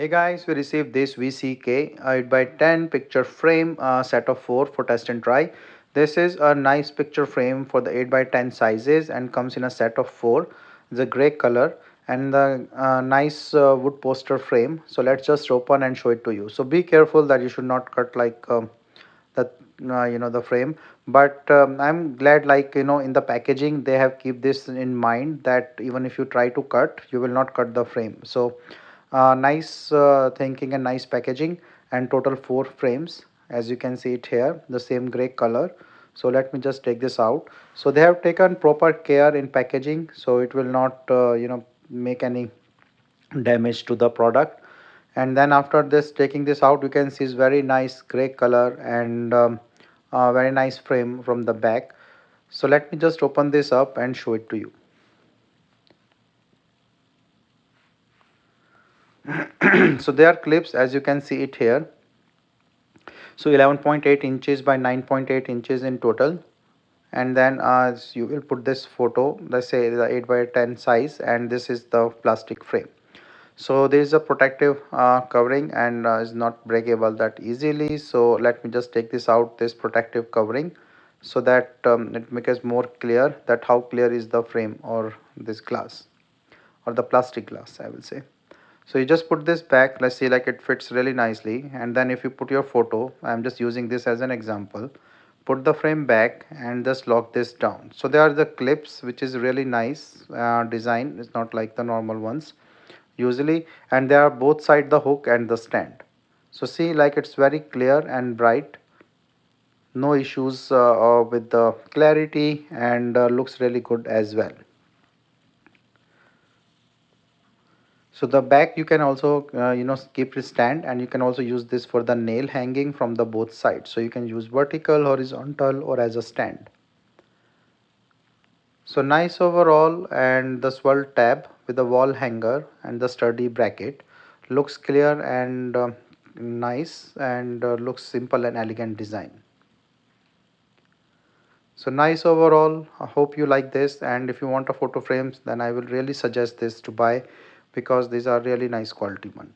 Hey guys, we received this VCK 8x10 picture frame set of 4 for test and try. This is a nice picture frame for the 8x10 sizes and comes in a set of 4. It's a grey color and the nice wood poster frame. So let's just open and show it to you. So be careful that you should not cut like the the frame, but I'm glad, like, in the packaging they have keep this in mind that even if you try to cut, you will not cut the frame. So nice thinking and nice packaging, and total 4 frames, as you can see it here, the same gray color. So let me just take this out. So they have taken proper care in packaging, so it will not make any damage to the product. And then after this, taking this out, you can see is very nice gray color and very nice frame from the back. So let me just open this up and show it to you. So there are clips, as you can see it here. So 11.8 inches by 9.8 inches in total. And then as you will put this photo, let's say the 8x10 size, and this is the plastic frame. So there is a protective covering and is not breakable that easily. So let me just take this out, this protective covering, so that it makes more clear that how clear is the frame or this glass or the plastic glass, I will say. So you just put this back, let's see, like it fits really nicely. And then if you put your photo, I'm just using this as an example, put the frame back and just lock this down. So there are the clips, which is really nice design. It's not like the normal ones usually, and they are both side the hook and the stand. So see, like it's very clear and bright, no issues with the clarity, and looks really good as well. So the back you can also keep it stand, and you can also use this for the nail hanging from the both sides. So you can use vertical, horizontal, or as a stand. So nice overall, and the swirl tab with the wall hanger and the sturdy bracket looks clear and nice, and looks simple and elegant design. So nice overall. I hope you like this, and if you want a photo frames, then I will really suggest this to buy, because these are really nice quality one.